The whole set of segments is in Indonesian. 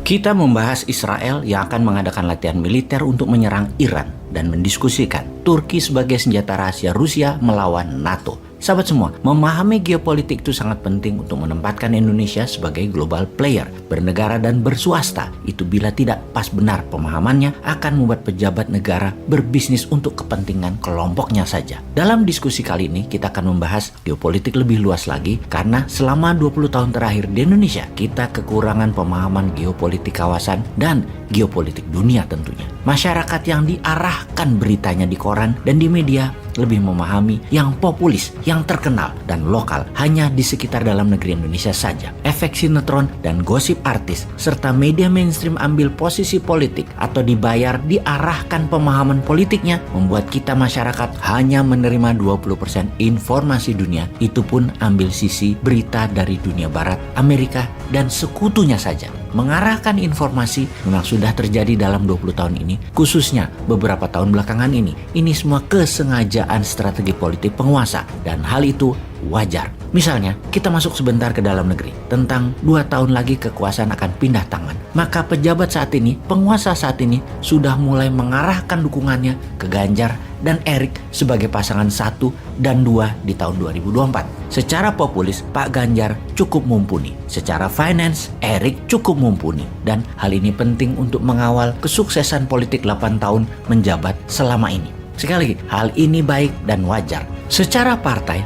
Kita membahas Israel yang akan mengadakan latihan militer untuk menyerang Iran dan mendiskusikan Turki sebagai senjata rahasia Rusia melawan NATO. Sahabat semua, memahami geopolitik itu sangat penting untuk menempatkan Indonesia sebagai global player, bernegara dan berswasta. Itu bila tidak pas benar pemahamannya akan membuat pejabat negara berbisnis untuk kepentingan kelompoknya saja. Dalam diskusi kali ini kita akan membahas geopolitik lebih luas lagi karena selama 20 tahun terakhir di Indonesia kita kekurangan pemahaman geopolitik kawasan dan geopolitik dunia tentunya. Masyarakat yang diarahkan beritanya di koran dan di media lebih memahami yang populis, yang terkenal dan lokal hanya di sekitar dalam negeri Indonesia saja. Efek sinetron dan gosip artis serta media mainstream ambil posisi politik atau dibayar diarahkan pemahaman politiknya membuat kita masyarakat hanya menerima 20% informasi dunia, itu pun ambil sisi berita dari dunia barat, Amerika dan sekutunya saja. Mengarahkan informasi memang sudah terjadi dalam 20 tahun ini, khususnya beberapa tahun belakangan ini. Ini semua kesengajaan strategi politik penguasa dan hal itu wajar. Misalnya, kita masuk sebentar ke dalam negeri. Tentang 2 tahun lagi kekuasaan akan pindah tangan. Maka pejabat saat ini, penguasa saat ini sudah mulai mengarahkan dukungannya ke Ganjar dan Erik sebagai pasangan 1 dan 2 di tahun 2024. Secara populis, Pak Ganjar cukup mumpuni. Secara finance, Erik cukup mumpuni. Dan hal ini penting untuk mengawal kesuksesan politik 8 tahun menjabat selama ini. Sekali lagi, hal ini baik dan wajar. Secara partai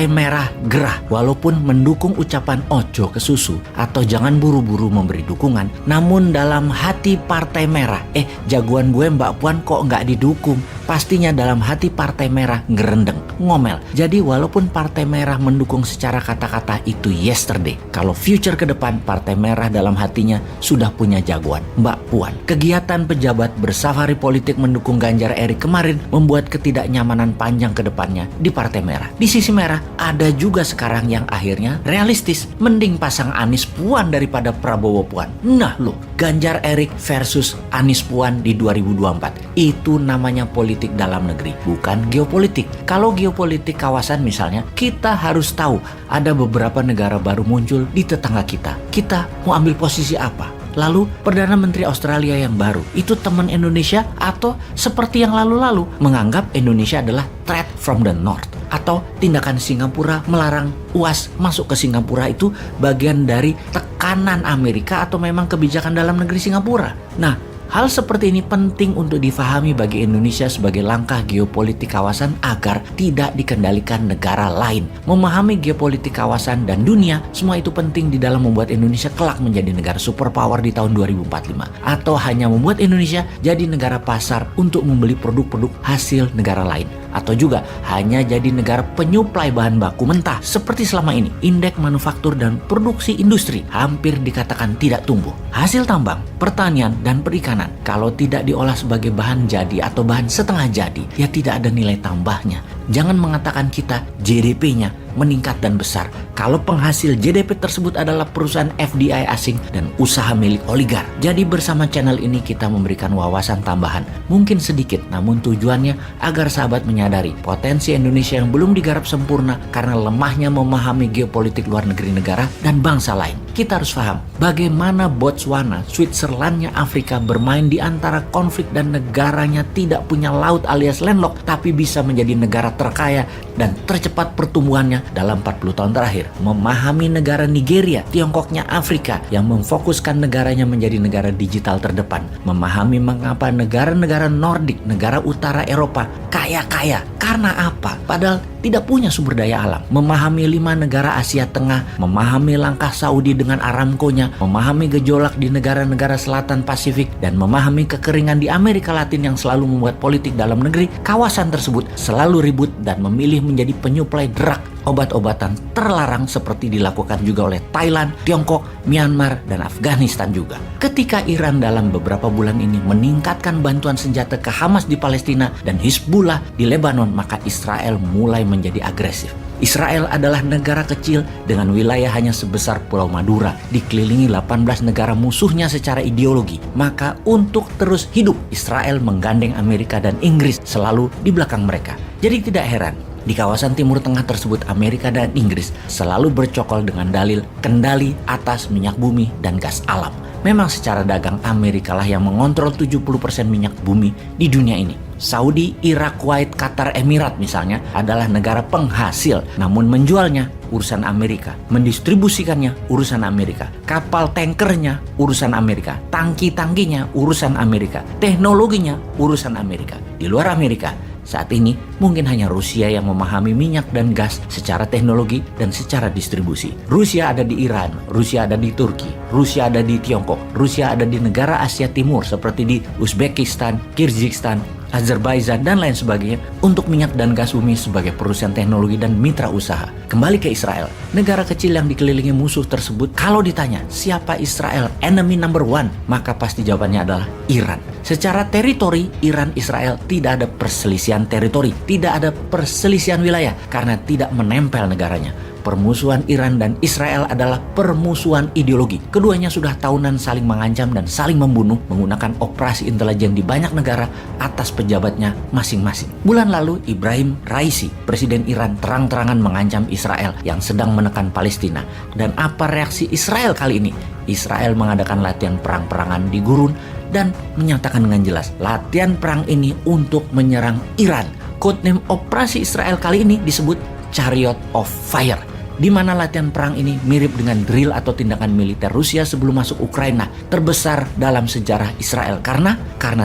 merah gerah walaupun mendukung ucapan ojo ke susu atau jangan buru-buru memberi dukungan. Namun dalam hati partai merah, jagoan gue Mbak Puan kok nggak didukung? Pastinya dalam hati partai merah ngerendeng, ngomel. Jadi walaupun partai merah mendukung secara kata-kata itu yesterday, kalau future ke depan partai merah dalam hatinya sudah punya jagoan, Mbak Puan. Kegiatan pejabat bersafari politik mendukung Ganjar Erik kemarin membuat ketidaknyamanan panjang ke depannya di partai merah. Di sisi merah ada juga sekarang yang akhirnya realistis, mending pasang Anies Puan daripada Prabowo Puan. Nah loh, Ganjar Erik versus Anies Puan di 2024. Itu namanya politik dalam negeri, bukan geopolitik. Kalau geopolitik kawasan misalnya, kita harus tahu ada beberapa negara baru muncul di tetangga kita. Kita mau ambil posisi apa? Lalu Perdana Menteri Australia yang baru itu teman Indonesia atau seperti yang lalu-lalu menganggap Indonesia adalah threat from the north, atau tindakan Singapura melarang UAS masuk ke Singapura itu bagian dari tekanan Amerika atau memang kebijakan dalam negeri Singapura. Nah, hal seperti ini penting untuk difahami bagi Indonesia sebagai langkah geopolitik kawasan agar tidak dikendalikan negara lain. Memahami geopolitik kawasan dan dunia, semua itu penting di dalam membuat Indonesia kelak menjadi negara superpower di tahun 2045. Atau hanya membuat Indonesia jadi negara pasar untuk membeli produk-produk hasil negara lain. Atau juga hanya jadi negara penyuplai bahan baku mentah seperti selama ini. Indeks manufaktur dan produksi industri hampir dikatakan tidak tumbuh. Hasil tambang, pertanian, dan perikanan kalau tidak diolah sebagai bahan jadi atau bahan setengah jadi, ya tidak ada nilai tambahnya. Jangan mengatakan kita GDP-nya meningkat dan besar kalau penghasil GDP tersebut adalah perusahaan FDI asing dan usaha milik oligar. Jadi bersama channel ini kita memberikan wawasan tambahan, mungkin sedikit namun tujuannya agar sahabat menyadari potensi Indonesia yang belum digarap sempurna karena lemahnya memahami geopolitik luar negeri negara dan bangsa lain. Kita harus paham bagaimana Botswana, Switzerlandnya Afrika bermain di antara konflik dan negaranya tidak punya laut alias landlocked tapi bisa menjadi negara terkaya dan tercepat pertumbuhannya dalam 40 tahun terakhir. Memahami negara Nigeria, Tiongkoknya Afrika yang memfokuskan negaranya menjadi negara digital terdepan. Memahami mengapa negara-negara Nordik, negara utara Eropa kaya-kaya. Karena apa? Padahal tidak punya sumber daya alam. Memahami 5 negara Asia Tengah, memahami langkah Saudi dengan Aramco-nya, memahami gejolak di negara-negara selatan Pasifik, dan memahami kekeringan di Amerika Latin yang selalu membuat politik dalam negeri kawasan tersebut selalu ribut dan memilih menjadi penyuplai drug, obat-obatan terlarang seperti dilakukan juga oleh Thailand, Tiongkok, Myanmar, dan Afghanistan juga. Ketika Iran dalam beberapa bulan ini meningkatkan bantuan senjata ke Hamas di Palestina dan Hizbullah di Lebanon, maka Israel mulai menjadi agresif. Israel adalah negara kecil dengan wilayah hanya sebesar Pulau Madura, dikelilingi 18 negara musuhnya secara ideologi. Maka untuk terus hidup, Israel menggandeng Amerika dan Inggris selalu di belakang mereka. Jadi tidak heran di kawasan Timur Tengah tersebut Amerika dan Inggris selalu bercokol dengan dalil kendali atas minyak bumi dan gas alam. Memang secara dagang Amerika lah yang mengontrol 70% minyak bumi di dunia ini. Saudi, Irak, Kuwait, Qatar, Emirat misalnya adalah negara penghasil, namun menjualnya urusan Amerika, mendistribusikannya urusan Amerika, kapal tankernya urusan Amerika, tangki-tangkinya urusan Amerika, teknologinya urusan Amerika. Di luar Amerika, saat ini mungkin hanya Rusia yang memahami minyak dan gas secara teknologi dan secara distribusi. Rusia ada di Iran, Rusia ada di Turki, Rusia ada di Tiongkok, Rusia ada di negara Asia Timur seperti di Uzbekistan, Kyrgyzstan, Azerbaijan, dan lain sebagainya untuk minyak dan gas bumi sebagai perusahaan teknologi dan mitra usaha. Kembali ke Israel, negara kecil yang dikelilingi musuh tersebut, kalau ditanya siapa Israel enemy number one, maka pasti jawabannya adalah Iran. Secara teritori, Iran-Israel tidak ada perselisihan teritori, tidak ada perselisihan wilayah karena tidak menempel negaranya. Permusuhan Iran dan Israel adalah permusuhan ideologi. Keduanya sudah tahunan saling mengancam dan saling membunuh menggunakan operasi intelijen di banyak negara atas pejabatnya masing-masing. Bulan lalu, Ibrahim Raisi, Presiden Iran, terang-terangan mengancam Israel yang sedang menekan Palestina. Dan apa reaksi Israel kali ini? Israel mengadakan latihan perang-perangan di gurun dan menyatakan dengan jelas, latihan perang ini untuk menyerang Iran. Codename operasi Israel kali ini disebut Chariot of Fire, di mana latihan perang ini mirip dengan drill atau tindakan militer Rusia sebelum masuk Ukraina, terbesar dalam sejarah Israel karena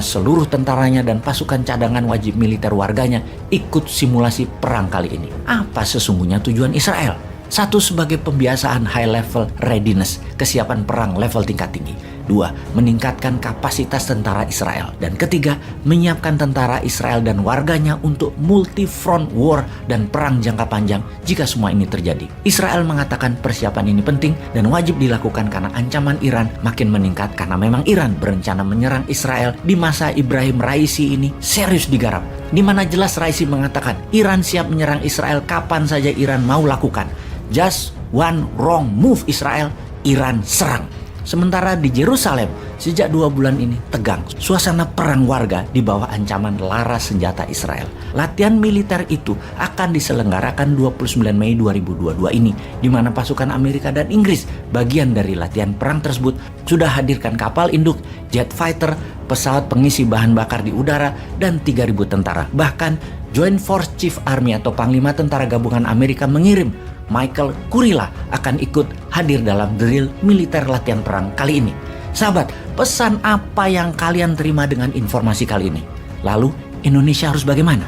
seluruh tentaranya dan pasukan cadangan wajib militer warganya ikut simulasi perang kali ini. Apa sesungguhnya tujuan Israel? Satu, sebagai pembiasaan high level readiness, kesiapan perang level tingkat tinggi. Dua, meningkatkan kapasitas tentara Israel. Dan ketiga, menyiapkan tentara Israel dan warganya untuk multi-front war dan perang jangka panjang jika semua ini terjadi. Israel mengatakan persiapan ini penting dan wajib dilakukan karena ancaman Iran makin meningkat karena memang Iran berencana menyerang Israel di masa Ibrahim Raisi ini serius digarap. Di mana jelas Raisi mengatakan Iran siap menyerang Israel kapan saja Iran mau lakukan. Just one wrong move Israel, Iran serang. Sementara di Yerusalem, sejak 2 bulan ini tegang. Suasana perang warga di bawah ancaman laras senjata Israel. Latihan militer itu akan diselenggarakan 29 Mei 2022 ini, di mana pasukan Amerika dan Inggris, bagian dari latihan perang tersebut, sudah hadirkan kapal induk, jet fighter, pesawat pengisi bahan bakar di udara, dan 3.000 tentara. Bahkan Joint Force Chief Army atau Panglima Tentara Gabungan Amerika mengirim Michael Kurilla akan ikut hadir dalam drill militer latihan perang kali ini. Sahabat, pesan apa yang kalian terima dengan informasi kali ini? Lalu Indonesia harus bagaimana?